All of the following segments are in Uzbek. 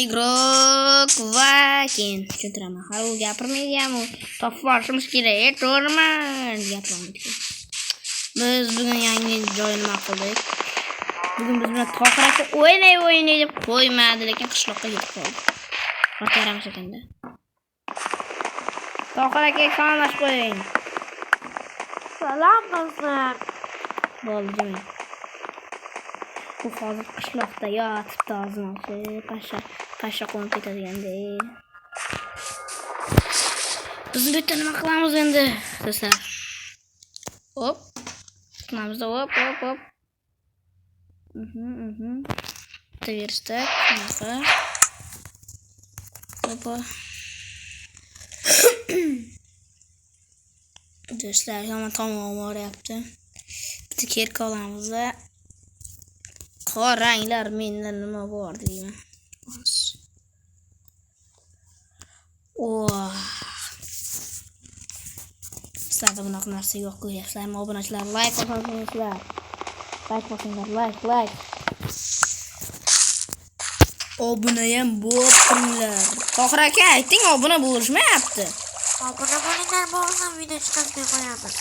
igrok va keyin tushuntiraman. Hali u gapirmayapti-ku. Topib olishimiz kerak, to'g'rimi? Gapirmoqchi. Biz bugun yangi joyni ma'qullaydik. Bugun biz bilan Tohir aka o'ynay deb qo'ymadi, lekin qishloqqa ketib qoldi. Xotiramas ekanda. Tohir aka salomlash qo'ying. Salom qizlar. Bo'ldi. Bu hozir qishloqda yotibdi ozmoqchi, pasha qo'nib ketadigan-da. Biz bu yerda nima qilamiz endi, do'stlar? Hop. Qilamiz da hop. Terstak, nima? Hoppa. Do'stlar, yomon tomon boryapti. Bitta kerka olamiz da. Qoranglar menda nima bor deyman. Sizlarda bunaqa narsa yo'q ko'ryapsizlarmi? Obunachilar, like bosinglar. Like. Obuna ham bo'linglar. Tohir aka, ayting, obuna bo'lishmayapti. Obuna bo'linglar, bo'lsam video chiqarib qo'yamiz.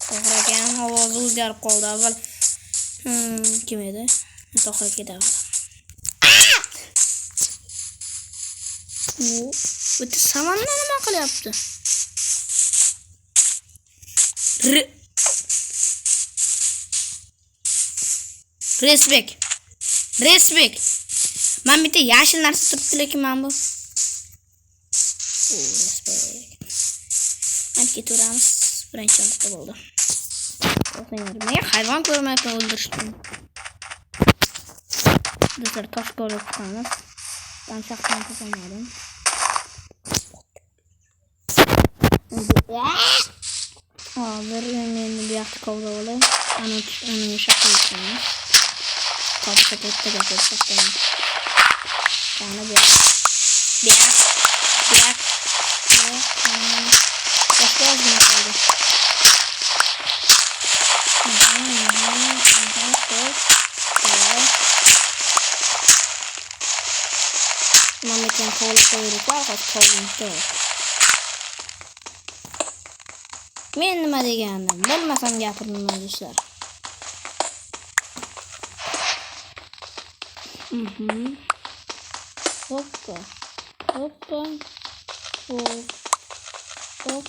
Tohir akaning ovozi o'zgarib qoldi. Avval kim edi? Tohir aka edi. Bu samanni nima qilyapti? Respekt. Men bitta yashil narsa turibdi, lekin men bu. Respekt. Hadi ketaveramiz. Birinchi marta bo'ldi. Menga hayvon ko'rmayapman, o'ldirishdim. Do'stlar, tosh ko'rib chiqamiz. Ben şahsen kazanmadım. Bir yönlerini bir yaktık oldu. Onun şakı içiniz. Kaldı pakette götürsek. Sonra bir yak. Başka yazgın kaldı. Mamikin ko'lib qo'yilsa, qo'yilsa. Men nima degandim? Bilmasam gapirmayman do'stlar. Hoppa. Hop.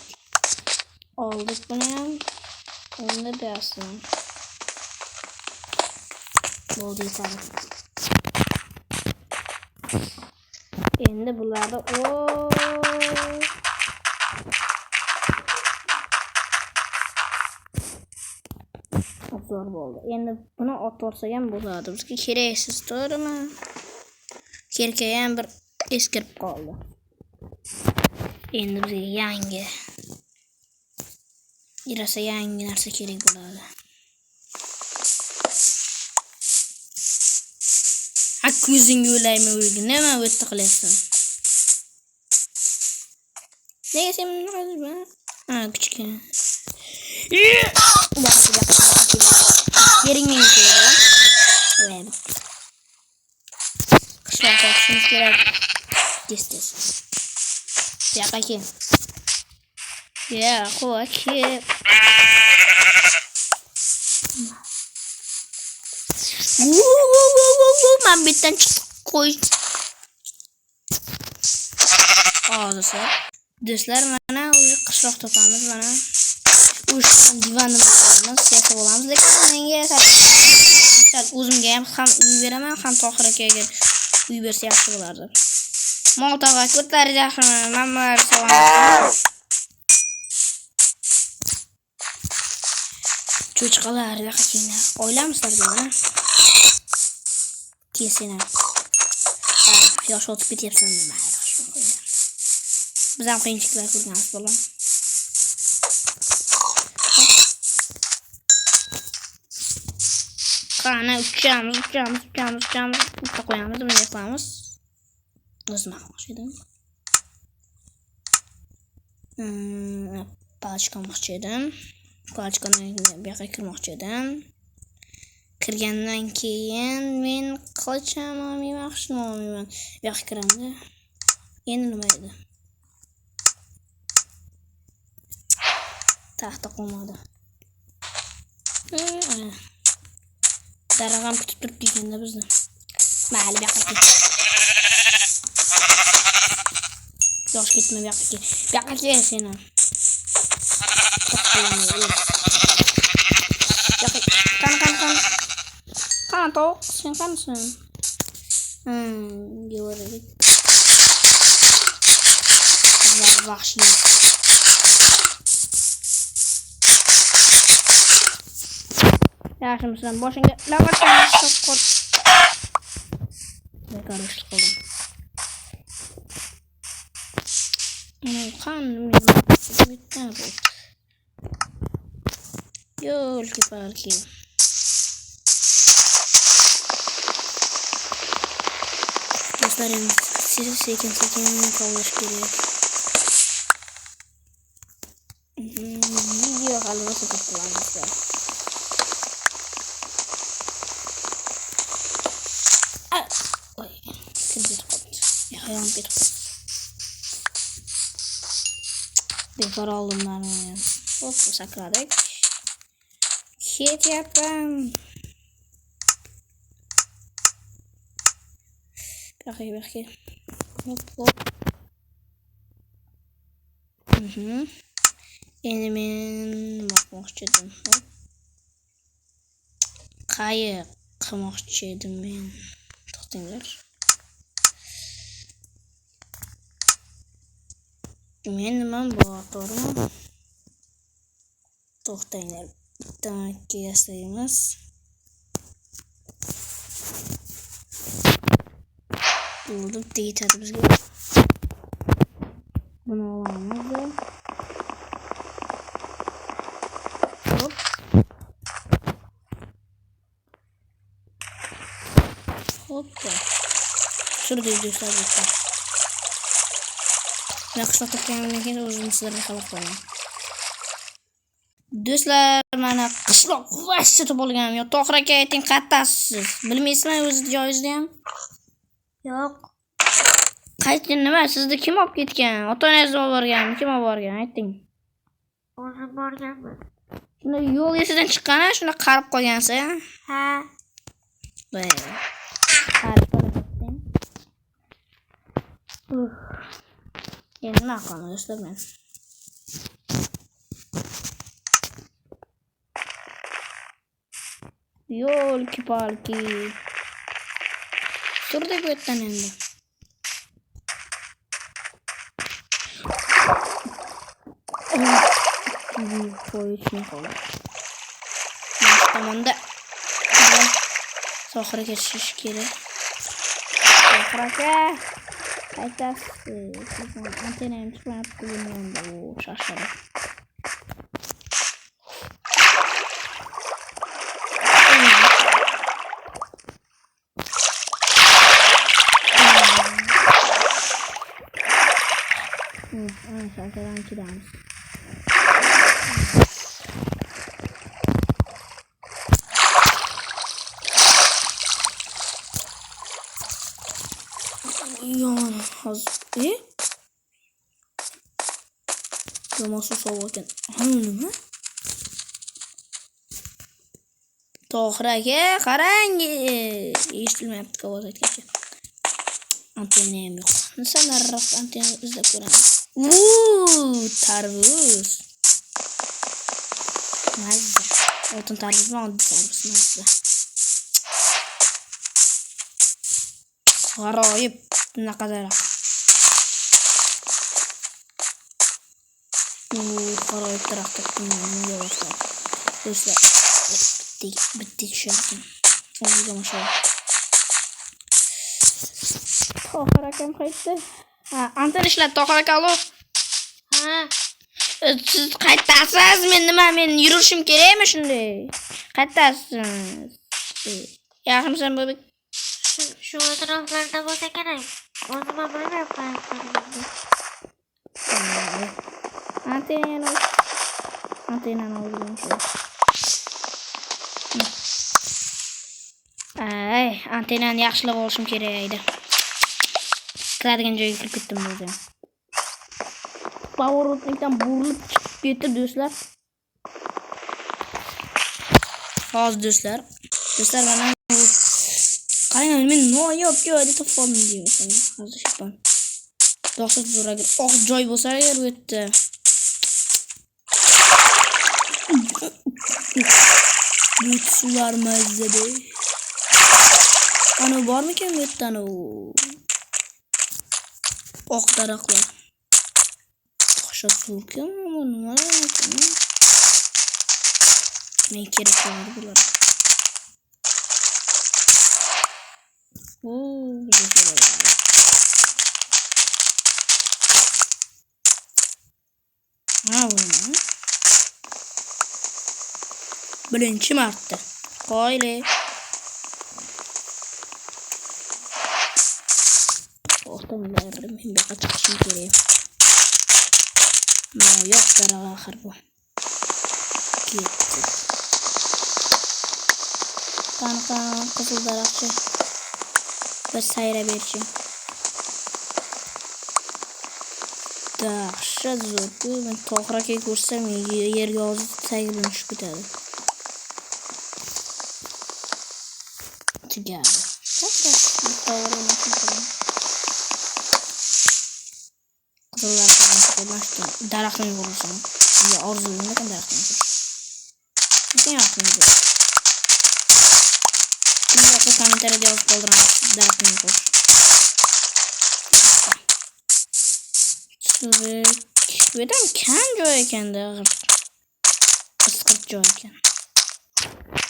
Oldik bunu ham. Endi bersin. Bo'ldi yetarli. Endi bularda zo'r bo'ldi. Endi buni otib olsak ham bo'ladi. Bizga keraksiz, to'g'rimi? Kerka ham bir eskirib qoldi. Endi bizga yangi narsa kerak bo'ladi. Ko'zingga o'laymi o'lgin, nima o'tdi qilyapsan? Nega sen buni qilibsan? Kichkina. Yeringni yeydi. Voy. Qishloqqa o'tishimiz kerak. Tez. Yo'q aka. Men bittan chiqib qo'y. Do'stlar, mana o'zi qishloq topamiz, mana. O'sha divanni olamiz, yasab olamiz, lekin menga o'zimga ham uy beraman, ham Tohir akaga uy bersa yaxshi bo'lardi. Moltaga ko'tarish yaxshimi? Men bular so'radim. Cho'chqalar, yaqinlar. Oylamizlar mana. Kesina. Yosh o'tib ketyapsan nima? Biz ham qiyinchiliklar ko'rganmiz bolam. Qani uchamiz. Bitta qo'yamiz, buni yapamiz. O'zim qilmoqchi edim. Palchka olmoqchi edim. Palchkani bu yoqqa kirmoqchi edim. Kirgandan keyin men qilich ham olmayman, hech nima olmayman. Bu yoqqa kiramda. Endi nima edi? Taxta qolmadi. Darag'am kutib turibdi ekanda bizni. Mayli, bu yoqqa ket. Yosh ketma bu yoqqa ket. Bu yoqqa ket sen ham. Qani tovuq, sen qanisan? Yo'q. Vahşi. Yaxshimisan, boshingga lavatdan soqqor. Bekor ish qildim. Qanday bittan bu. Yo'lki balki. Dostlarım, sizi sekin kavlash kerak. Video halvası tuttular. Oy, kırmızı koptu. Hayvan bir koptu. Bekar aldım ben onu. Hop, sakladık. Hit yapın. Belki. Hop. Endi bakmoqchi edim. Qayiq qilmoqchi edim men. To'xtinglar. Men nima bor, to'g'rimi? To'xtinglar. Bitta yasaymiz. Bo'ldi, deytadi bizga. Buni olamiz. Hop. Hoppa. Şurada dostlar bitti. Yaxshi topganimdan keyin o'zimni sizlarga xabar qo'yaman. Do'stlar, mana qishloq vashcha topolganim yo'q. Tohir aka ayting, qattasiz. Bilmaysizmi o'zi joyingizda ham? Yo'q. Qaytgan nima? Sizni kim olib ketgan? Ota-onangiz olib borgan, kim olib borgan? Ayting. O'zim borganman. Shunda yo'l esidan chiqqan, shunda qarib qolgansiz, Ha. Voy. Qarib qolgan. Endi nima qilamiz do'stlar men? Yo'lki palki. Turdi bu yerdan endi. Qo'yishni qoldi. Tomonda sohirga kechish kerak. Tohir aka, qaytasiz. Antennam chiqmayapti endi bu shashara. Şarkıdan çıkıyoruz. Yani hazır. Yaması soğukken. Hanım mı? Tohir aka, qarang. Eshitilmayapti ovoz aytgacha. Antenna ham yo'q. Nariroq antenna izlab ko'ramiz. Tarvuz. Mazza. Oltin tarvuz bilan oddiy tarvuz mazza. G'aroyib. Bunaqa daraxt. G'aroyib daraxt nega boshladi. Do'stlar, bitta tushardim. O'ziga mashallah. Tohir akam qaytdi. Antenna ishladi, Tohir aka, alo. Ha. Siz qaytasiz? Men yurishim kerakmi shunday? Qaytasiz. Yaxshimisan bobek? Shu atroflarda bo'lsa kerak. O'zim ham bilmayapman. Antennani oldim shu. Antenani yaxshilab olishim kerak edi. Kiradigan joyga kirib ketdim o'zim. Pоворotlikdan burilib chiqib ketdi do'stlar. Hozir do'stlar mana qarang, men noyob joyda topoldim deyapman. Hozir shipam. Do'stlar zo'ragir oq joy bo'lsa agar bu yerda. Sular mazzabi. Ana bormikan bu yerda ana oq daraxtlar. Qo'sha suvkim, nima ekan? Men kerak bo'ladi bular. Birinchi marta. Qo'yli. O'rtamlar men buyoqqa chiqishim kerak. Yo'q daraxt axir bu. Ketdi. Qanaqa qizil daraxtchi. Biz sayra berishim. Dahshat zo'r-ku. Men to'g'ri ko'rsam yerga hozir sayrib tushib ketadi. Tugadi. Daraxtni ko'rishim. Ya orzuimda ham daraxtni ko'rish. Nega yo'qmi? Bunga kommentariyada yozib qoldiraman. Daraxtni ko'rish. Bu yerdan kam joy ekanda. Qisqat joy ekan.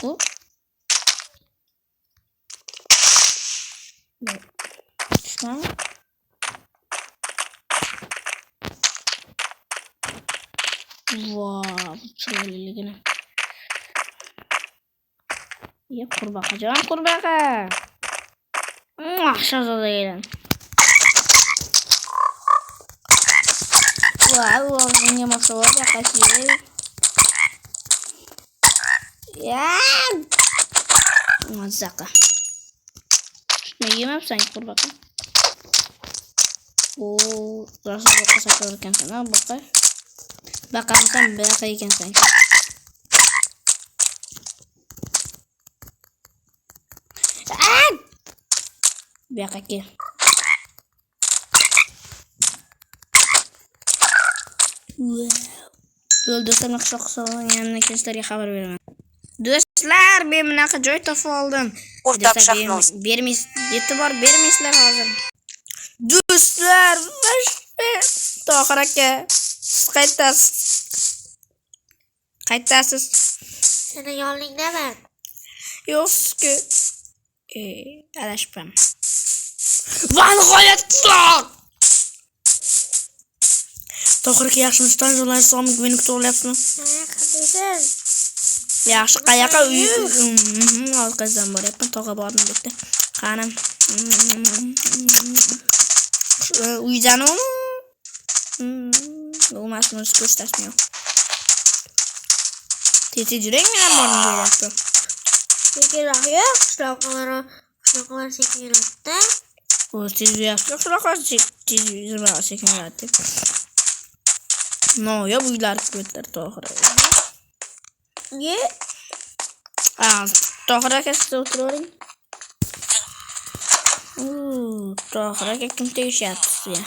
Bu Tushma. Wow, chiroyliligini. Qurbaqa, jon qurbaqa. Shahzoda elan. Wow, menga masovada qashli. Ya. Mazzaqa. Shuni yemabsan qurbaqa. Rosa boqa saqlar ekansan, boqa. Baqamsan, baqa ekansan. Baqa kel. Do'stlar, qishloq so'raganda sizlarga xabar beraman. Do'stlar, men bunaqa joy topib oldim. E'tibor bermaysizlar hozir. Do'stlar, Tohir aka, qaytasiz. Seni yo'lingdaman. Yo'q-ku. Adashibman. Va nihoyatda Tohir aka, yaxshimisiz? Tanjirlar sog'mi? Meni kutib olyapsizmi? Yaxshi, qayoqqa? Orqasidan boryapman. Tog'a bordim debdi. Qani. Uydanmi? Bo'lmasmi, ko'rsatishmi yo'q. Tez yuring, men bordim deyapti. Sekinroq yo'q, qishloqlar sekinroqda. Tez yurasizlar, qishloqlar sekinroq. Noyob uylar ko'tlar Tohir. Tohir aka, siz o'tiravering. Tohir aka kim tegishyapti sizga?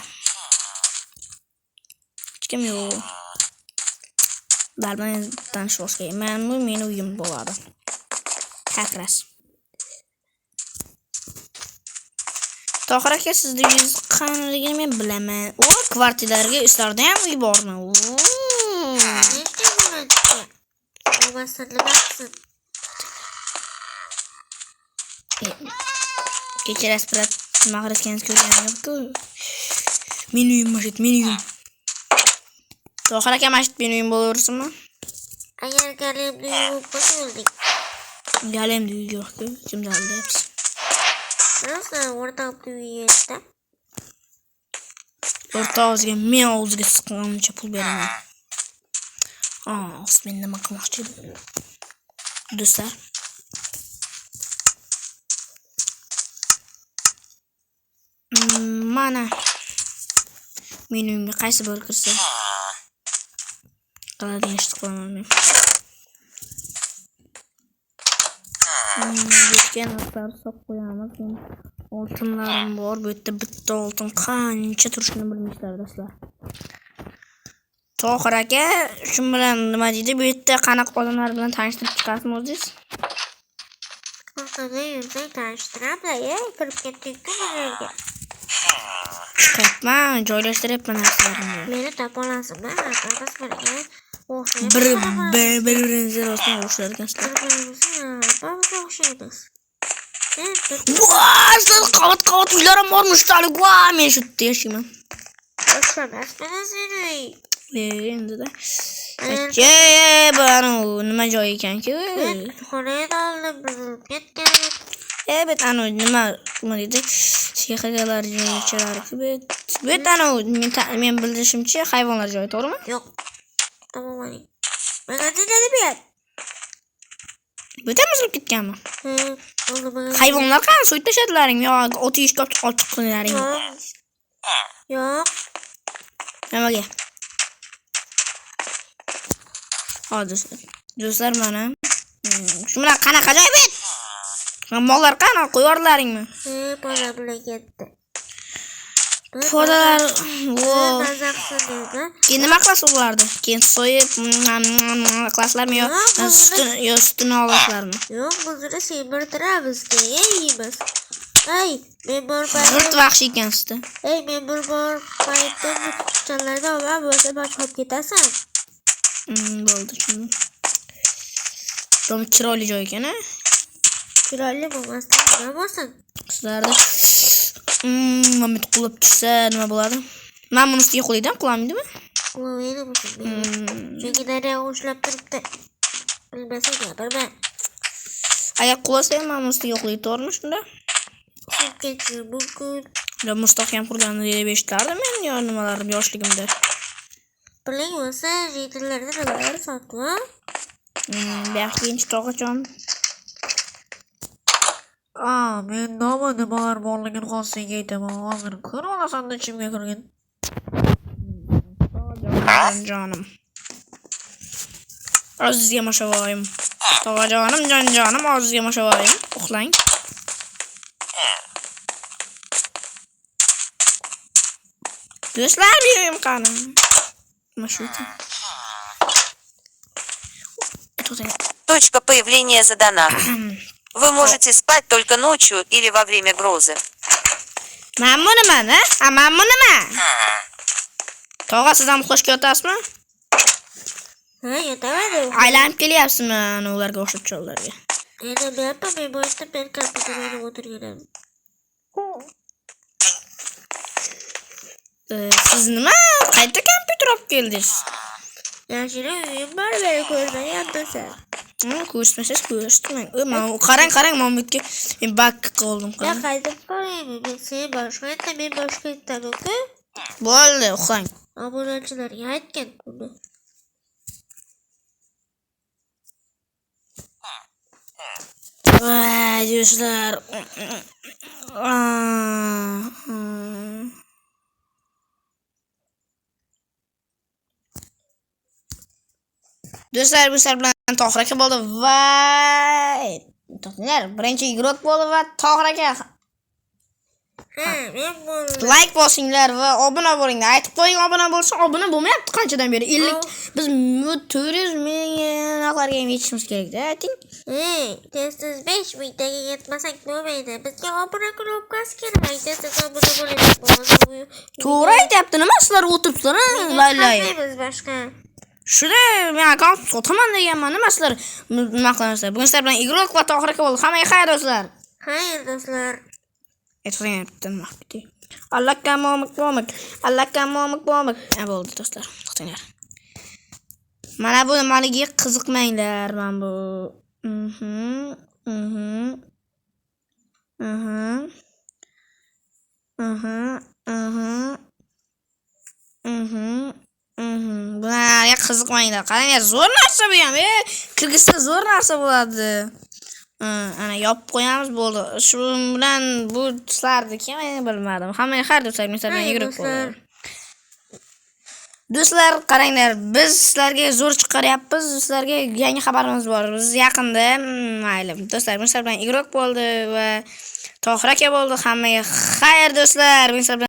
Hech kim yo'q. Balman tanish boshqa. Meni uyim bo'ladi. Hakras. Tohir aka, sizni uyingiz qanligini men bilaman. Kvartiralarga ishlarda ham uy bormi? Kechirasiz, birat mag'ritganingiz ko'rganim-ku. Meni uyim masjid, meni uyim. Tohir aka, masjid meni uyim bo'laversinmi? Agar galemni uyib qo'ydik. Galemni uyi yo'q-ku, kimda aldayapsiz? Rosa o'rtoqni uyida. O'rtog'ingizga men o'ziga siqqancha pul beraman. Men nima qilmoqchi edim? Do'stlar, Mana menimga qaysi bir kirsa qiladigan ishni qilaman men. Ketgan narsalar solib qo'yamiz. Oltinlarim bor. Bu yerda bitta oltin qancha turishini bilmaysizlar do'stlar. Tohir aka, shu bilan nima deydi? Bu yerda qanaqa odamlar bilan tanishtirib chiqasizmi o'zingiz? Orqaga yursang tanishtiramiz, kirib ketdik-ku bu yerga. Chiqyapman, joylashtiryapman narsalarimni. Meni topa olasizmi? Biz birga Bir-biringizni rostdan o'xshar ekansizlar. bir-birimizni o'xshaymiz. Voy, siz qavat uylarim bormish tali. Voy, men shu yerda yashayman. O'xshamasmidi seni? Endi-da. Bu nima joy ekan-ku? Xonada oldim, buzilib ketgan. Evet, nima deydi? Sehrgarlar joychilari-ku. Bet men bilishimcha hayvonlar joyi, to'g'rimi? Yo'q. Tamam. Mana dedi bu yer. Butun buzilib ketganmi? Oldu. Hayvonlar qani so'yib tashladilaringmi yo ot yeyishga ochiq qildilaringmi? Yo'q. Nimaga? Hozir do'stlar mana shu bilan qanaqa joy bet? Mollar qani qo'yorlaringmi? Poda bilan ketdi. Podalar, Keyin nima qilasiz ularni? Keyin so'yib qilasizlarmi yo sutini olasizlarmi? Yo'q, buzini semirtiramiz, keyin yeymiz. Ey, men bor G'irt vahshiy ekansiz-da. Ey, men bir bor paytda chanlarda olmam bo'lsa, boshqab ketasan. Bo'ldi, tushundim. Rom chiroyli joy ekan-a? Chiroyli bo'lmasdan nima bo'lsin? Sizlarda Mamit qulab tushsa nima bo'ladi? Men buni ustiga qo'ydim, qulamadimi? Qo'ymaydi bo'lsin. Chunki daryo ushlab turibdi. Bilmasang gapirma. Agar qulasa ham men ustiga qo'yib to'g'rimi shunda? Ketchi mumkin. Yo mustahkam qurganini deb eshitlardim men yo nimalarim yoshligimda. Biling bo'lsa, yetillarda nimalar sotma? Yaxshi tog'achon. Men nima nimalar borligini hozirga aytaman. Hozir ko'rib olasan ichimga kirgan. Jonim. Azizga mashavoyim. Tog'ajonim, jonim, azizga mashavoyim. Uxlang. Do'stlar, berim qani. Машуйте. Точка появления задана. Вы можете спать только ночью или во время грозы. Mana nima? Mana nima? Tog'a siz ham uxlashga yotasizmi? Yotaman. Aylanib kelyapsizmi ularga o'xshab chollarga? Endi men boshda men kompyuterga o'tirganim. Siz nima? Qayta kompyuter olib keldingiz? Yaxshi, uyim bor, meni ko'rmayapsan. Ko'rsatmasiz ko'rsatmang. Qarang, Mamutga men bak qildim. Ya qaytib qarayman. Sen boshqa, men boshqa aytdim-ku. Bo'ldi, uxlang. Obunachilarga aytgan buni. Voy, do'stlar. Do'stlar, bu sar bilan Tohir aka bo'ldi. Voy! To'xtinglar, birinchi igrok bo'ldi va Tohir aka. Men bo'ldim. Like bosinglar va obuna bo'linglar. Aytib qo'ying, obuna bo'lsa, obuna bo'lmayapti qanchadan beri? 50 biz 400 millionlarga yetishimiz kerak-da, ayting. Tez 5 mingtaga yetmasak bo'lmaydi. Bizga obuna knopkasi kerak. Tez obuna bo'lamiz. To'g'ri aytyapti, nima sizlar o'tiribsizlar, ha? Laylay. Biz boshqa. Shunda men akkaunt sotaman deganman, nima sizlar nima qilasizlar? Bugun sizlar bilan igrok va Tohir aka bo'ldi. Hammaga xayr do'stlar. Xayr do'stlar. Aytayaptim vaqti. Allakamomik. Bo'ldi do'stlar. To'xtinglar. Mana bu nimaligiga qiziqmanglar, men bu. Bularga qiziqmanglar. Qaranglar, zo'r narsa bu ham. Kirgizsa zo'r narsa bo'ladi. ana yopib qo'yamiz bo'ldi. Shu bilan bu sizlarniki bilmadim. Hamma har do'stlar men yugurib do'stlar. bo'ldi. Do'stlar qaranglar, biz sizlarga zo'r chiqaryapmiz. Sizlarga yangi xabarimiz bor. Biz yaqinda mayli do'stlar men sizlar bilan igrok bo'ldi va Tohir aka bo'ldi. Hammaga xayr do'stlar. Men sizlar bilan